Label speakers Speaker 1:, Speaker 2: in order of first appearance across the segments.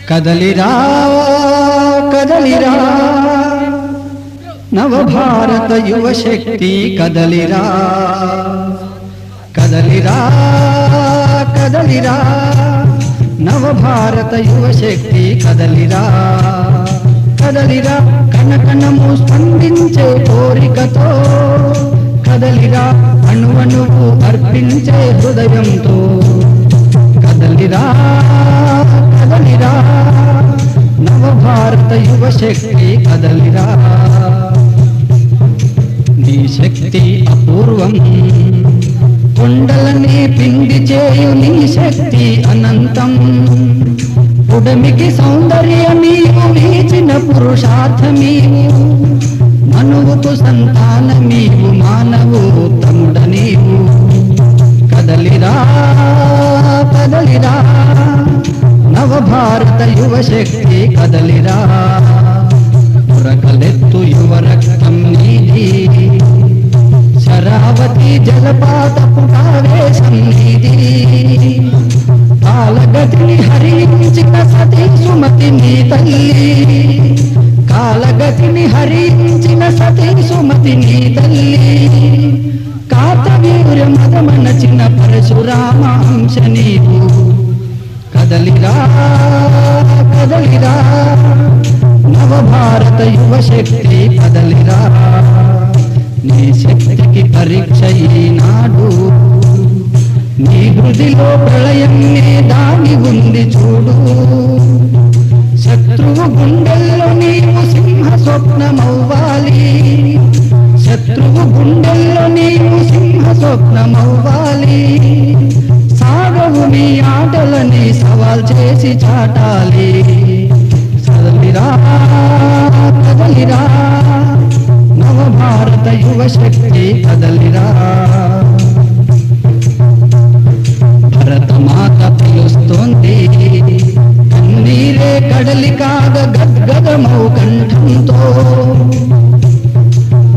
Speaker 1: కదలిరా కదలిరా నవభారత యువశక్తి కదలిరా కదలిరా కదలిరా నవభారత యువశక్తి కదలిరా కదలిరా కణకణము స్పందించే కోరికతో కదలిరా అణువణువు అర్పించే హృదయంతో కదలిరా కదలిరా నవభారత యువశక్తి కదలిరా నీ శక్తి అపూర్వం కొండలని పిండి చేయు నీ శక్తి అనంతం ఉడమికి సౌందర్యమీవు వీచిన పురుషార్థమీవు మనువుకు సంతానమీవు మానవు తముడనీవు కదలిరా కదలిరా నవభారత యువశక్తి కదలిరా పురకలెత్తు యువ రక్తం నీది శరావతి జలపాతపు ఆవేశం నీది కాలగతిని హరించిన సతీ సుమతి నీ తల్లి కాలగతిని హరించిన సతీ సుమతి నీ తల్లి కాతవీర్య మదమనచిన పరశురామ అంశ నీవు కదలిరా కదలిరా నవభారత యువశక్తి కదలిరా నీ శక్తికి పరీక్ష ఈనాడు నీ హృదిలో ప్రళయమే దాని ఉంది చూడు శత్రువు గుండెల్లో నీవు సింహ స్వప్నమవ్వాలి శత్రువు గుండెల్లో నీవు సింహ స్వప్నమవ్వాలి సాగవు నీ ఆటలని సవాల్ చేసి చాటాలి కదలిరా కదలిరా నవభారత యువశక్తి కదలిరా భరతమాత పిలుస్తోంది కన్నీరే కడలి కాగ గద్గదమౌ కంఠంతో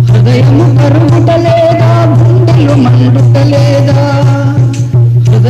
Speaker 1: హృదయము కరుగుటలేదా గుండెలు మండుటలేదా